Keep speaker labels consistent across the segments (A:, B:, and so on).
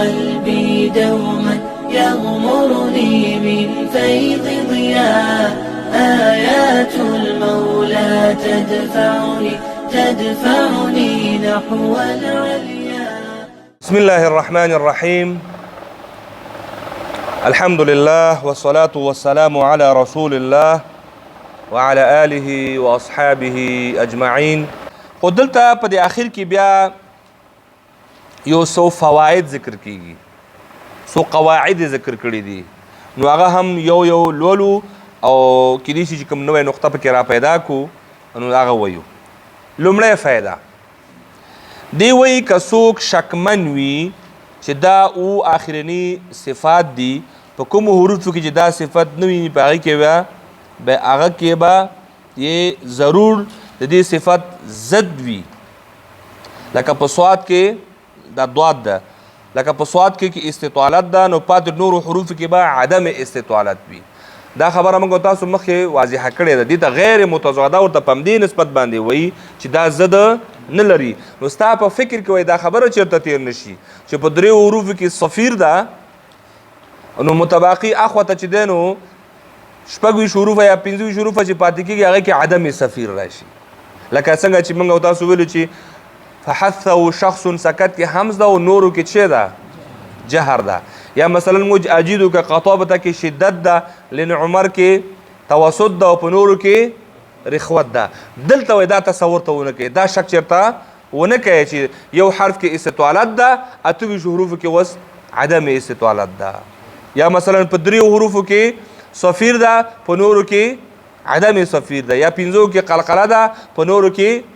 A: قلبي دوما يغمرني من فيض ضياء آيات المولى تدفعني نحو العليا.
B: بسم الله الرحمن الرحيم. الحمد لله والصلاة والسلام على رسول الله وعلى آله وأصحابه أجمعين. خود دلته په د اخر کې بیا یو څو فواید ذکر کیږي، څو قواعد ذکر کړي دي، نو هغه هم یو لولو او کېدای شي چې کوم نوې نقطه پکې را پیدا کو نو هغه وایو. لومړی فایده دی وایي که څوک شکمن وي چې دا او آخرني صفات دي، په کومو حروفو کې چې دا صفت نه وي په هغه کې به یې ضرور د دې صفت ضد وي. لکه په صاد کې دا ضاد ده، لکه په صاد کې استطالت ده، نو پاتې نورو حروفو کې به عدم استطالت وي. دا خبره موږ تاسو مخکې واضحه کړې ده. دې ته غیر متضاده ورته په همدې نسبت باندې وایي چې دا ضد نه لري. نو ستا په فکر کې وایي دا خبره چېرته تیر نشي چې په دریو حروفو کې صفیر ده، نو متباقي اخوته چې دی نو شپږ ویشت حروفه یا پنځه ویشت حروفه چې پاتې کېږي هغه کې عدم صفیر راشي. لکه څنګه چې موږ تاسو ویلو چې فحثه شخص سکت کې حمز ده او نورو کې څه ده؟ جهر ده. یا مثلا موږ اجیدو که قطابته کې شدت ده، لن عمر کې توسط ده او په نورو کې رخوت ده. دلته وایي دا تصور ته ونه کوي، دا شک چېرته ونه کوي چې یو حرف کې استطالت ده، اته ویشت حروفو کې اوس عدم استطالت ده. یا مثلا په دریو حروفو کې صفیر ده، په نورو کې عدم صفیر ده. یا پنځو کې قلقله ده، په نورو کې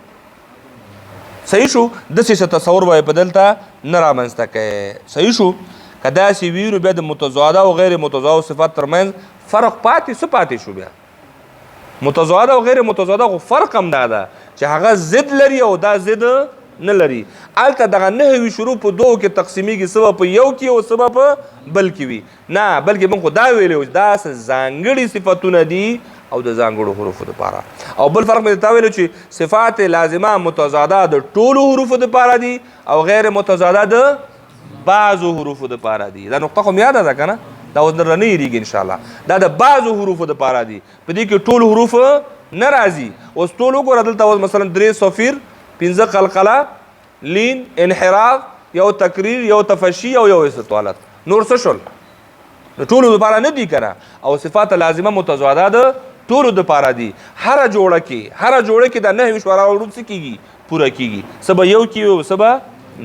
B: صحیح شو. داسې تصور به په دلته نه رامنځته کوي. صحیح شو. که داسې وي نو بیا د متضاده او غیر متضاده صفات ترمنځ فرق څه پاتې شو؟ بیا متضاده او غیر متضاده خو فرق هم دا ده چې هغه ضد لري او دا ضد نه لري. هلته دغه نهه وي شروع په دوو کې تقسیمیږي، څه به په یو کې او څه به په بل کې وي. نه، بلکې موږ خو دا ویلی و چې دا ځانګړي صفتونه دي او د ځانګړو حروفو دپاره. او بل فرق مې درته ویلو چې صفات لازمه متضاده د ټولو حروفو دپاره دي او غیر متضاده د بعضو حروفو دپاره دي. دا نقطه خو مې یاده ده که نه؟ دا اوس نه هېرېږي انشاءالله. دا د بعضو حروفو دپاره دي، په دې کې ټول حروف نه راځي. اوس ټول وګوره، دلته اوس مثلا درې صفیر، پنځه قلقله، لین، انحراف، یو تکریر، یو تفشي او یو استطالت. نور څه شول؟ د ټولو دپاره نه دي که نه؟ او صفات لازمه متضاده د ټولو دپاره دي. هره جوړه کې دا نهه ویشت حروف څه کېږي؟ پوره کېږي. څه به یو کې وي او څه به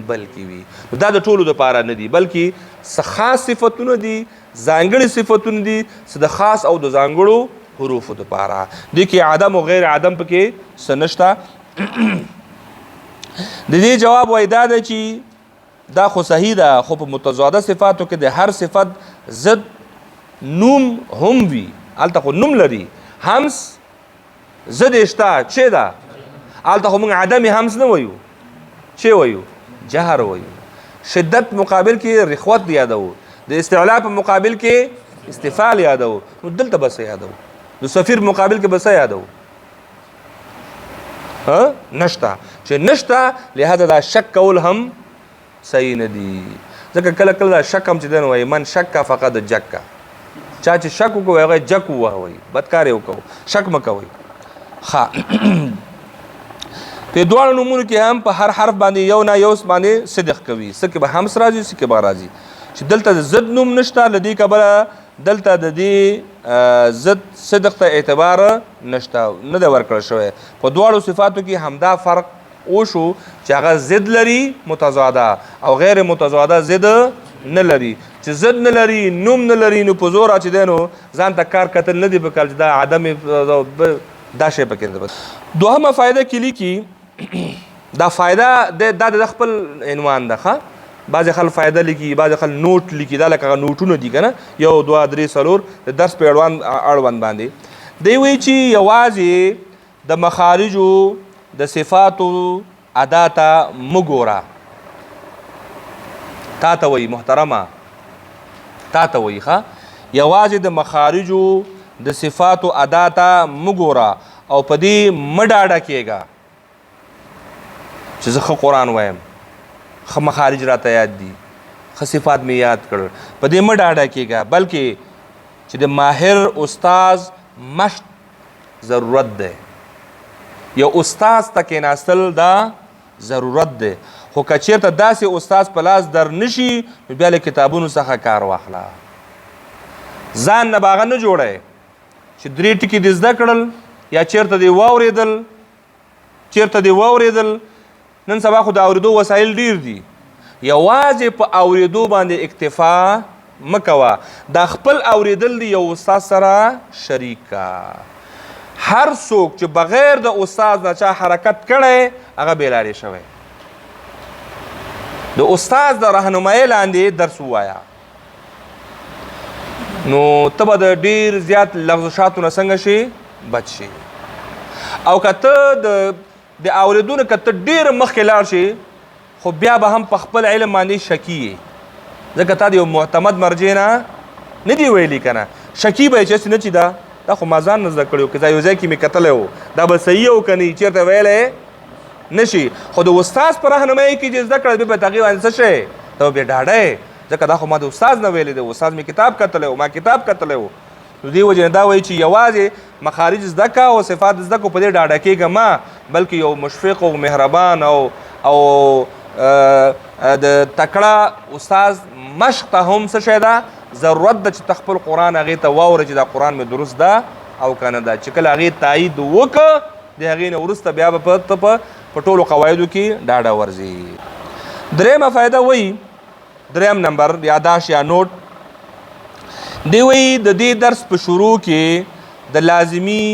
B: بل کې وي. نو دا د ټولو دپاره نه دي، بلکې څه خاص صفتونه دي، ځانګړي صفتونه دي، څه د خاص او د ځانګړو حروفو دپاره. دې کې عدم او غیر عدم پکې څه نشته. د دې جواب وایي دا ده چې دا خو صحیح ده، خو په متضاده صفاتو کې د هر صفت ضد نوم هم وي. هلته خو نوم لري، همس ضد یې شته، چې ده هلته خو موږ عدم همس نه وایو، چې وایو؟ جهر وایو. شدت مقابل کې رخوت یادو، د استعلا په مقابل کې استفال یادو. نو دلته به څه یادو؟ د صفیر مقابل کې به څه یادو؟ نشته. چې نشته لهذا دا شک کول هم صحیح نه دي. ځکه کله کله دا شک هم چې دی نو وایي من شک فقد جک. چا چې شک وکړو هغه جک ووهوئ، بدکار یې وکړو، شک مه کوئ. ښه، په دواړو نومونو کې هم په هر حرف باندې یو نه یو باندې صدق کوي. څه کې به همس راځي، څه کې به راځي. چې دلته د ضد نوم نشته، له دې کبله دلته د دې ضد صدق ته اعتبار نشته، نه دی ورکړل شوی. په دواړو صفاتو کې همدا فرق وشو چې هغه ضد لري متضاده او غیر متضاده ضد نه لري. چې ضد نه لري، نوم نه لري، نو په زوره چې دی نو ځان ته کار کتل نه دی پکار چې دا عدم دا شی پکې ده. دوهمه فایده کې لیکي، دا فایده دا د خپل عنوان ده. ښه، بعضې خلک فایده لیکي، بعضې خلک نوټ لیکي. دا لکه هغه نوټونه دي که نه، یو دوه درې څلور د درس په اړوند باندې. دی وایي چې یوازې د مخارجو د صفاتو ادا ته مه ګوره. تا ته وایي محترمه، تا ته وایي ښه، یوازې د مخارجو د صفاتو ادا ته مه ګوره او په دې مه ډاډه کېږه چې زه ښه قرآن وایم، ښه مخارج راته یاد دي، ښه صفات مې یاد کړل. په دې مه ډاډه کېږه بلکې چې د ماهر استاز مشق ضرورت دی. یو استاز ته کېناستل دا ضرورت دی. خو که چېرته داسې استاز په لاس در نشي نو بیا له کتابونو څخه کار واخله. ځان نه به هغه نه جوړی چې 3 ټکي دې زده کړل یا چېرته دې واورېدل. نن سبا خو د اورېدو وسایل ډیر دي. یوازې په اورېدو باندې اکتفا مه کوه. دا خپل اورېدل دی یو استاد سره شریک کا. هر څوک چې بغیر د استاد نه چا حرکت کړی هغه بېلارې شوی. د استاد د رهنمایۍ لاندې درس ووایه نو ته به د ډېر زیات لغزشاتو نه څنګه شي بچ شي. او که ته د اورېدو نه که ته ډېر مخکې لاړ شي خو بیا به هم په خپل علم باندې شکي یې ځکه تا د یو معتمد مرجع نه دي ویلي که نه. شکي به یې چې نه چې دا خو ما ځان نه زده کړی و که یو ځای کې مې کتلی و دا به صحیح و که نه چېرته ویلی نه شي. خو د استاز په رهنمایي کې چې زده کړه بیا په هغې باندې څه شی ته به بیا ډاډه یې ځکه دا خو ما د استاز نه ویلی دی. استاز مې کتاب کتلی و ما کتاب کتلی و. نو دې وجې نه دا وایي چې یوازې مخارج زده که او صفات زده که په دې ډاډه کېږه ما بلکې یو مشفق او مهربان او د تکړه استاز مشق ته هم څه شی ده ضرورت ده چې ته خپل قرآن هغې ته واوره چې دا قرآن مې درست ده او که نه ده. چې کله هغې تایید وکړه د هغې نه وروسته بیا به ته په ټولو قواعدو کې ډاډه ورځي. درېیمه فایده وایي 3 نمبر یاداش یا نوٹ دی وایي د دې درس په شروع کې د لازمي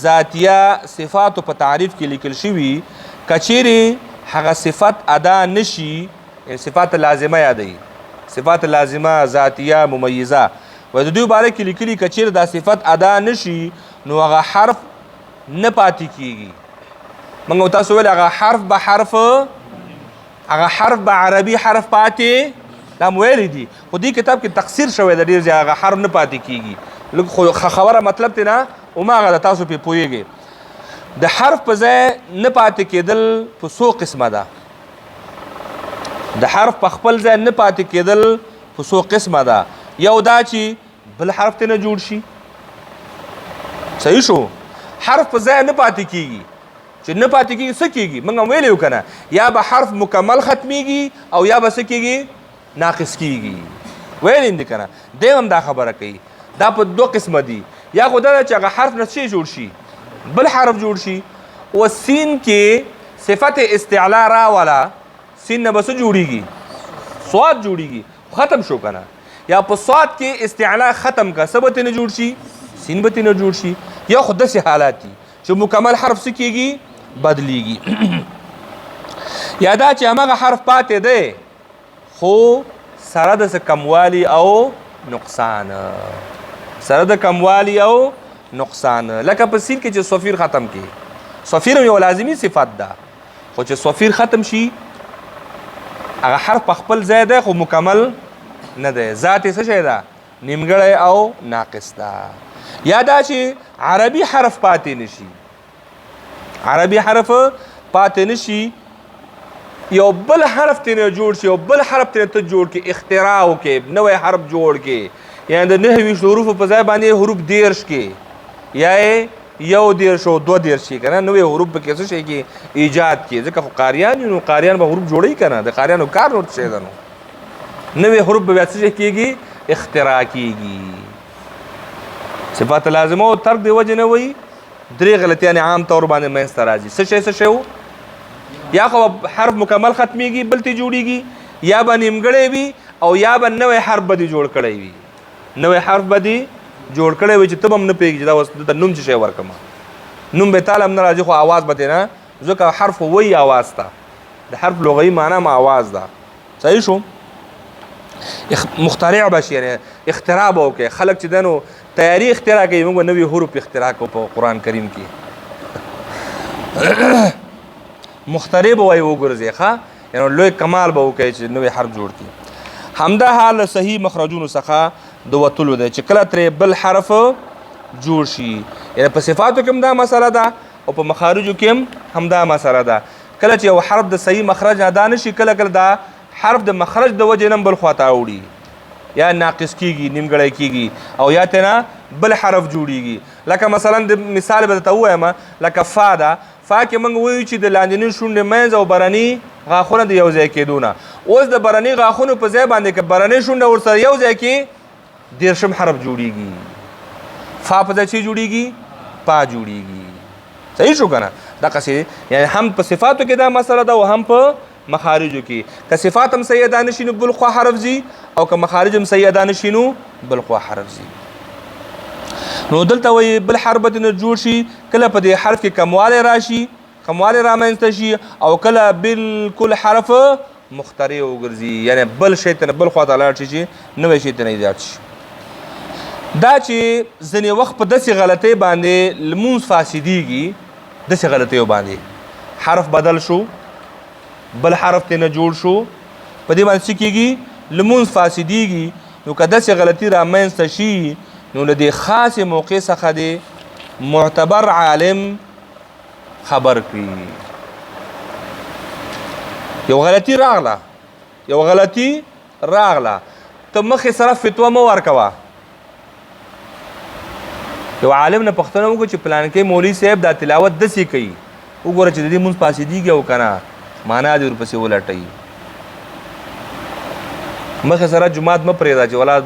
B: ذاتیه صفاتو په تعریف کې لیکل شوي که چیرې هغه صفت ادا نشي صفات لازمه یادوي صفات لازمه ذاتیه ممیزه و د دوی باره کې لیکلي که چیرې دا صفت ادا نشي نو هغه حرف نه پاتې کیږي. موږ تاسو ویل هغه حرف به عربي حرف پاتې دا مو ویلی دي خو دې کتاب کې تقصیر شوی د ډېر ځای هغه حرف نه پاتې کیږي. لږ خو خبره مطلب دی نه هماغه د تاسو پې پوهیږئ. د حرف په ځای نه پاتې کېدل په څو قسمه ده. د حرف په خپل ځای نه پاتې کېدل په څو قسمه ده. یو دا چې بل حرف ته نه جوړ شي. صحیح شو. حرف په ځای نه پاتې کېږي چې نه پاتې کېږي څه کېږي موږ هم ویلی یو که نه یا به حرف مکمل ختمیږي او یا به څه کېږي ناقص کېږي. ویلی هم دي که نه دی هم دا خبره کوي. دا په 2 قسمه دي. یا خو دا ده چې هغه حرف نه څه جوړ شي بل حرف جوړ شي. و سین کې صفت استعلا راوله سین نه به څه جوړېږي صاد جوړېږي ختم شو که نه. یا په صاد کې استعلا ختم که څه به ترې نه جوړ شي سین به ترې نه جوړ شي. یا خو داسې حالات دي چې مکمل حرف څه کېږي بدلیږي. یا دا چې هماغه حرف پاتې دی خو سره د څه کموالي او نقصان لکه په سین کې چې صفیر ختم کی. صفیر یو لازمی صفت ده خو چې صفیر ختم شي هغه حرف په خپل ځای دی خو مکمل نه دی. ذات یې څه شی ده نیمګړی او ناقص ده. یا دا چې عربي حرف پاتې نشي یو بل حرف ترې جوړ شي یو بل حرف ترې ته جوړ کې اختراع وکړې نوی حرف جوړ کې یعنې د 29 حروفو په ځای باندې حروف 10 کې یا یې 1 او 2 شي که نه نوی حروف پکې څه شي کې ایجاد کې ځکه خو قاریان یو نو قاریان به حروف جوړوي که نه د قاریانو کار نور څه ده نو نوی حروف به بیا څه شي کېږي اختراع کېږي. صفات لازمه او ترک د وجې نه وایي 3 غلطیانې عام طور باندې منځته راځي. څه شی و یا خو حرف مکمل ختمیږي بل ته جوړیږي یا به نیمګړی وي او یا به نوی حرف به دې جوړ کړی وي چې ته به هم نه پوهېږي چې دا اوس دلته نوم څه شی ورکړم نوم به تاله هم نه راځي خو اواز به نه ځکه حرف وایي اواز ته د حرف لغوي معنا هم اواز ده. صحیح شو. مخترع به شي یعنې اختراع به وکړي خلک چې دی نو تیاري اختراع کوي موږ به نوي حروف اختراع کوو په قرآن کریم کې مخترع به وایي وګرځي ښه یعنې لوی کمال به وکړي چې نوی حرف جوړ کړي. همدا حال صحیح مخرجونو څخه د وتلو دی چې کله ترې بل حرف جوړ شي یعنې په صفاتو کې هم دا مسله ده او په مخارجو کې هم همدا مسله ده. کله چې یو حرف د صحیح مخرج ادا نه شي کله دا حرف د مخرج د وجه نه بل خواته اوړي یا ناقص کیږي نیمګړی کیږي او یا تینا بل حرف جوړیږي لکه مثلا د مثال به درته ووایم لکه فا ده فا کې موږ وایو چې د لاندني شونډې منځ او برني غاښونه د یو ځای کېدو نه اوس د برني غاښونو په ځای باندې که برني شونډه ورسره یو ځای کې 13 حرف جوړیږي فا په ځای چې جوړیږي پا جوړیږي صحیح شو که نه دقسې یعنی هم په صفاتو کې دا مسله ده او هم په مخارجو کې که صفات هم سیده نشي نو بل خوا حرف ځي او که مخارج هم سیده نشي نو بل خوا حرف ځي نو دلته وایي بل حرف به نه جوړ شي کله په دې حرف کې کموالی راشي کموالی رامنځته شي او کله بالکل حرف مخترع وګرځي یعنی بل شی ته بل خوا ته لاړ شي چې نوی شی ته نه ایجاد شي دا چې ځینې وخت په داسې غلطۍ باندې لمونځ فاسدېږي داسې غلطیو باندې حرف بدل شو بل حرف ته نه جوړ شو په دې باندې څه کېږي لمونځ فاسدېږي نو که داسې غلطي رامنځته شي نو له دې خاصې موقع څخه د معتبر عالم خبر کړي یو غلطي راغله ته مخې سره فتوا مه ورکوه یو عالم نه پوښتنه وکړو چې پلانکې مولوي صاحب دا تلاوت داسې کوي وګوره چې د دې مونځ فاسدېږي او که نه معنا دې ورپسې ولټوي مخې سره جومات مه پرېږده چې ولا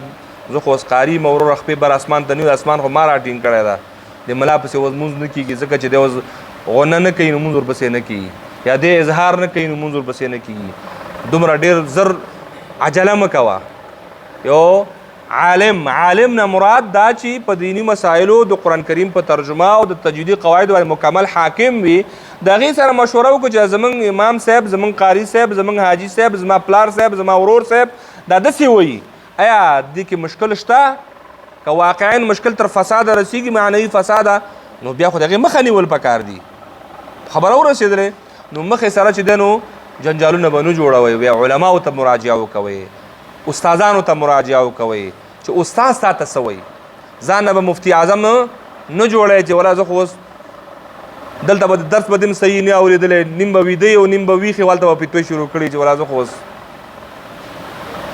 B: زه خو اوس قاري یم ورور خپې بر اسمان ته نیو اسمان خو ما را ټینګ کړی ده د ملا پسې اوس مونځ نه کېږي ځکه چې دی اوس غونه نه کوي نو مونځ ورپسې نه کېږي یا دی اظهار نه کوي نو مونځ ورپسې نه کېږي دومره ډېر زر عجله مه کوه یو عالم نه مراد دا چې په دینی مسایلو د قرآن کریم په ترجمه او د تجویدي قواعدو باندې مکمل حاکم وي د هغې سره مشوره وکړو چې زموږ امام صاحب زموږ قاري صاحب زموږ حاجي صاحب زما پلار صاحب زما ورور صاحب دا داسې وایي آیا دې کې مشکل شته که واقعا مشکل تر فساده رسیږي معنوي فساده نو بیا خو د هغې مخه نیول پکار دي خبره ورسېدلې نو مخې سره چې دی نو جنجالونه به نه جوړوئ بیا علماو ته مراجعه وکوئ استادانو ته مراجعه وکوئ چې استاد تا ته څه وایي ځان نه به مفتي اعظم نه جوړی چې ولا زه خو اوس دلته به درس به دې صحیح نه اورېدلی نیم به ویده او نیم به ویښې والته به فتوی شروع کړي چې ولا زه خو اوس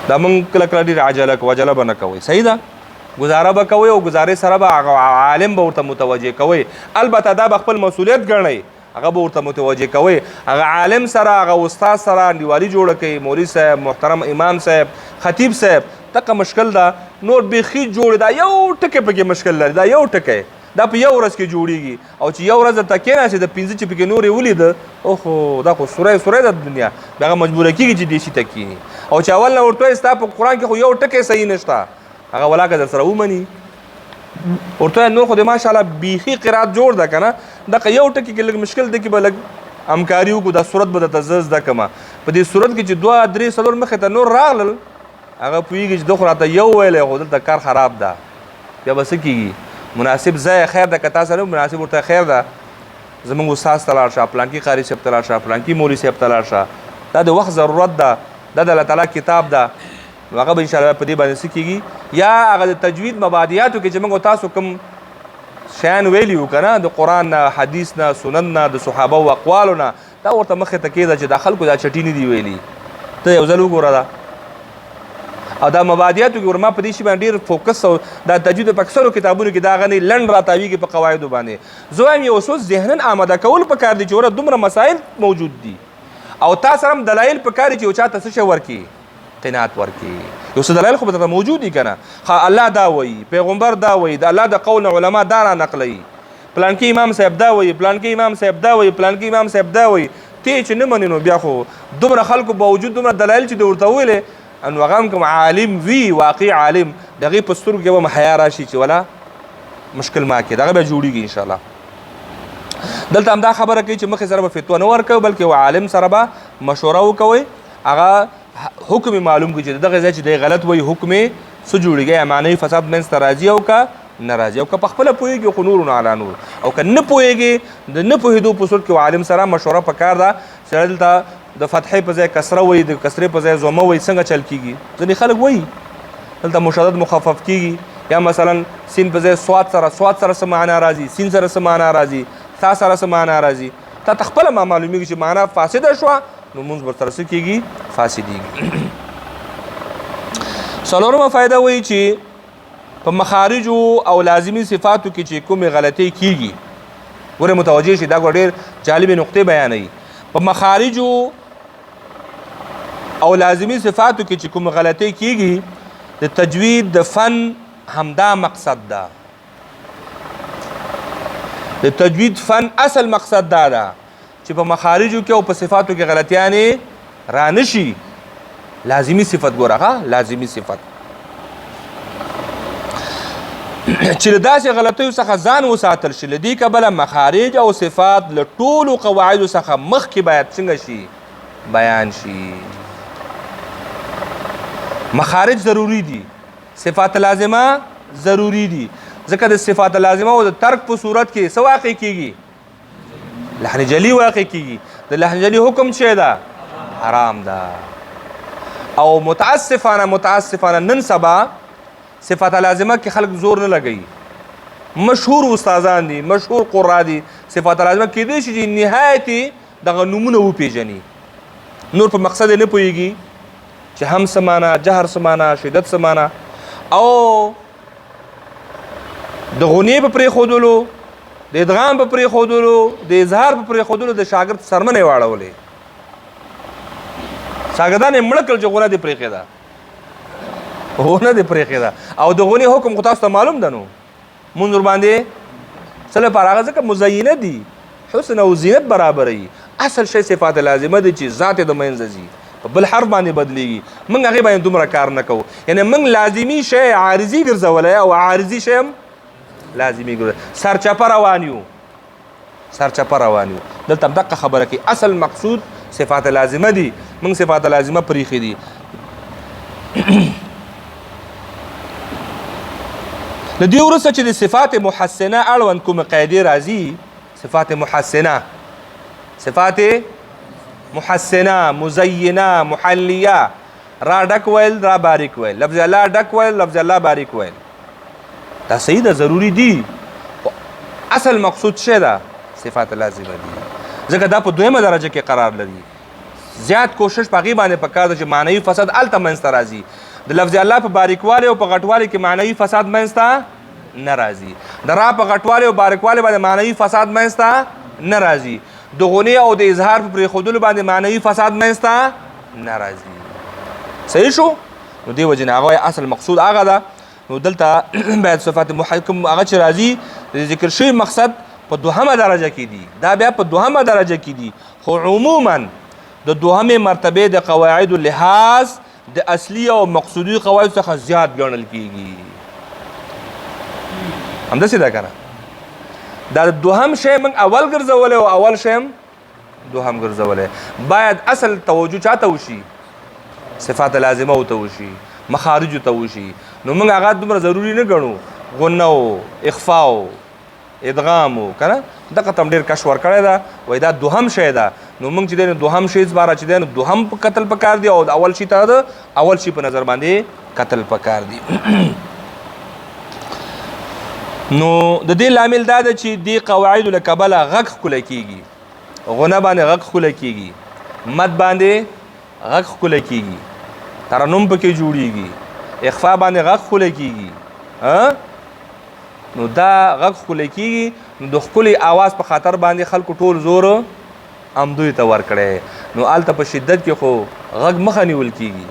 B: دا موږ کله کله ډېر عجله کوو عجله به نه کوئ صحیح ده ګزاره به کوئ او ګزارې سره به هغه عالم به ورته متوجه کوئ البته دا به خپل مسؤلیت ګڼئ هغه به ورته متوجه کوئ هغه عالم سره هغه استاد سره انډیوالي جوړه کوي مولوي صاحب محترم امام صاحب خطیب صاحب دغه مشکل ده نور بیخي جوړ دا یو ټکی پکې مشکل لري دا یو ټکی دا په یو ورځ کې جوړیږي او چې یو ورځ درته کېناستې د 15 چې پکې نورې ولیده اوهو دا خو سوری د دنیا دغه مجبوره کېږي چې دې شي ته کښېني او چې اول نه ورته وایي ستا په قرآن کې خو یو ټکی صحیح نشته هغه ولاکه در سره ومني ورته وایي نور خو د ماشاءالله بیخي قرات جوړ ده که نه دغه یو ټکي کې لږ مشکل دی کې به لږ همکاري وکړو دا صورت به درته زه زده کړمه په دې صورت کې چې 2 3 4 مخې ته نور راغلل هغه پوهېږي چې ده خو راته یو ویلی خو دلته کار خراب ده بیا به څه کېږي مناسب ځای خیر ده که تا سره مناسب ورته خیر ده زموږ استاد ته لاړ شه پلانکي قاري صاحب ته لاړ شه پلانکي مولوي صاحب ته لاړ شه دا د وخت ضرورت ده دا د الله تعالی کتاب ده نو هغه به انشاءالله په دې باندې څه کېږي یا هغه د تجوید مبادیاتو کې چې موږ تاسو کوم شیان ویلي وو که نه د قرآن نه حدیث نه سنن نه د صحابه و اقوالو نه دا ورته مخې ته کېده چې دا خلکو دا چټي نه دي ویلي ته یو ځل وګوره ده او دا مبادیاتو کې ورما په دې شي باندې ډېر فوکس او دا تجوید په اکثرو کتابونو کې دا غني لنډ راتاویږي په قواعدو باندې زه وایم یو څه ذهنن آماده کول پکار دي چې وره دومره مسایل موجود دي او تا سره هم دلایل پکار دي چې یو چا ته څه شی ورکړي قناعت ورکړي یو څه دلایل خو به درته موجود دي که نه الله دا وایي پیغمبر دا وایي د الله د قول علما دا را نقلوي پلانکي امام صاحب دا وایي پلانکي امام صاحب دا وایي پلانکي امام صاحب دا وایي ته چې نه منې نو بیا خو دومره خلکو باوجود دومره دلایل چې د ورته ویلې ان هغه هم کوم عالم وي واقعي عالم د هغې په سترګو کې به حیا راشي چې ولا مشکل ما کې دغه به جوړېږي انشاءالله دلته همدا خبره کوي چې مخې سره به فتوا نه ورکوئ بلکې یو عالم سره به مشوره وکوئ هغه حکم معلوم کړي چې دغه ځای چې دی غلط وایي حکم یې څه جوړېږي یا معنوي فساد منځ ته راځي او که نه راځي او که په خپله پوهېږي خو نور نه علی نور او که نه پوهېږي د نه پوهېدو په صورت کې عالم سره مشوره پکار ده چې دلته د فتحې په ځای کسره وایي د کسرې په ځای زومه وایي څنګه چل کېږي ځینې خلک وایي دلته مشدد مخفف کېږي یا مثلا سین په ځای سواد سره څه معنا راځي سین سره څه معنا راځي تا سره څه معنا راځي تا ته خپله معلومېږي چې معنا فاسده شوه نو مونځ ورسره څه کېږي فاسدیږي. څلورمه فائدہ وایي چې په مخارج او لازمی صفاتو کې چې کومې غلطۍ کیږي، ګوره متوجه شي، دا ډېر جالبې نقطې بیانوي. په مخارج او لازمی صفاتو کې چې کوم غلطۍ کیږي، د تجوید د فن همدا مقصد ده. د تجوید فن اصل مقصد دا ده چې په مخارجو کې او په صفاتو کې غلطیانې را نشي. لازمی صفت ګوره ها، لازمی صفت چې له داسې غلطیو څخه ځان وساتل شي، له دې کبله مخارج او صفات له ټولو قواعدو څخه مخکې باید څنګه شي؟ بیان شي. مخارج ضروری دي، صفات لازمه ضروری دي، ځکه د صفات لازمه او د ترک په صورت کې څه واقع کیږي؟ لحن جلی واقع کیږي. د لحن جلی حکم څه ده؟ حرام ده. او متاسفانه نن سبا صفات لازمه کې خلک زور نه لګوي. مشهور استادان دي، مشهور قرا دي، صفات لازمه کې دي چې نهایتي دغه نمونه وپیژني، نور په مقصد نه پوهیږي چې هم سمانا، جهر سمانا، شدت سمانا، او د غنی په پرې خودلو، د ادغام په پرې خودلو، د اظهار په پرې خودلو د شاګرد سرمنې واړولې. شاګردان یې مړه کړل چې غونه دې پرېښېده، غونه دې پرېښېده. او د غنی حکم خو تاسو ته معلوم ده، نو مونږ ورباندې څه لپاره؟ هغه ځکه مزینه دي، حسن او زینت برابروي. اصل شی صفات لازمه دي چې ذات د منځ ځي، په بل حرف باندې بدلیږي. موږ هغې باندې دومره کار نه کوو. یعنې موږ لازمي شی عارضي ګرځولی او عارضي شی هم لازمي ګرځولی. سرچپه روان یو، سرچپه روان یو. دلته هم دقه خبره کوي، اصل مقصود صفات لازمه دي، موږ صفات لازمه پرېښي دي. د دې وروسته چې د صفات محسنه اړوند کومې قاعدې راځي، صفات محسنه، صفات محسنه، مزینه، محلیه، را ډک ویل، را باریک ویل، لفظ الله ډک ویل، لفظ الله باریک ویل، دا صحیح ده، ضروری دي. اصل مقصود څه ده؟ صفات لازمه دي. ځکه دا په دویمه درجه کې قرار لري. زیات کوشش په هغې باندې پکار ده چې معنوي فساد هلته منځته راځي. د لفظ الله په باریکوالي او په غټوالي کې معنوي فساد منځته نه راځي. د را په غټوالي او باریکوالي باندې معنوي فساد منځته نه راځي. د غنی او د اظهار په پرېښودلو باندې معنوي فساد منځته نه راځي. صحیح شو؟ نو دې وجې نه هغه اصل مقصود هغه ده. نو دلته باید صفات محکم هغه چې راځي د ذکر شوي مقصد په دوهمه درجه کې دي. دا بیا په دوهمه درجه کې دي، خو عموما د دوهمې مرتبې د قواعدو لحاظ د اصلي او مقصودي قواعدو څخه زیات ګڼل کیږي. همداسې ده که نه؟ دا دوهم شی موږ اول ګرځولی او اول شی هم دوهم ګرځولی. باید اصل توجه چاته وشي؟ صفات لازمه ورته وشي، مخارجو ته وشي. نو موږ هغه دومره ضروري نه ګڼو. غنه و، اخفا و، ادغام و، که نه؟ دغه ته هم ډېر کش ورکړی ده، وایي دا دوهم شی ده. نو موږ چې دی نو دوهم شی زباره چې دی نو دوهم په کتل پکار دي، او اول شي ته د اول شي په نظر باندې کتل پکار دي. نو د دې لامل دا ده چې دې قواعدو له کبله غږ ښکلی کېږي، غنه باندې غږ ښکلی کېږي، مد باندې غږ ښکلی کېږي، ترنم پکې جوړیږي، اخفا باندې غږ ښکلی کېږي. نو دا غږ ښکلی کېږي، نو د ښکلي آواز په خاطر باندې خلکو ټول زور امدوی ته ورکړی. نو هلته په شدت کې خو غږ مخه نیول کېږي.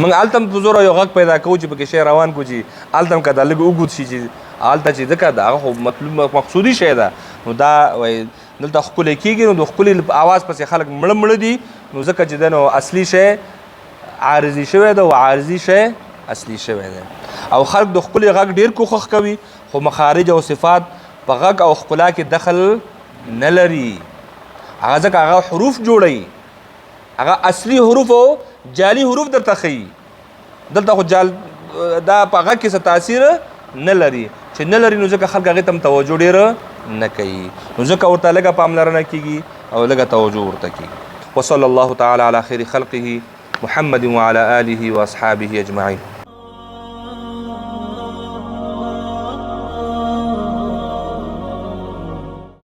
B: موږ هلته هم په زوره یو غږ پیدا کوو چې پکې شی روان کړو چې هلته هم که دا لږ اوږد شي چې هلته چې ځکه د هغه خو مطلوب مقصودي شی ده. نو دا وایي دلته ښکلی کېږي، نو د ښکلي آواز پسې خلک مړه دي. نو ځکه چې دی نو اصلي شی عارضي شوی ده او عارضي شی اصلي شوی دی. او خلک د ښکلي غږ ډېر کوښښ کوي، خو مخارج او صفات په غږ او ښکلا کې دخل نه لري. هغه ځکه هغه حروف جوړوي، هغه اصلي حروف او جعلي حروف درته ښیي. دلته خو دا په غږ کې څه تاثیر نه لري. چې نه لري نو ځکه خلک هغې ته هم توجه ډېره نه کوي. نو ځکه ورته لږه پاملرنه کېږي او لږه توجه ورته کېږي. وصلی الله تعالی علی خیر خلقه محمد وعلى آله واصحابه اجمعین.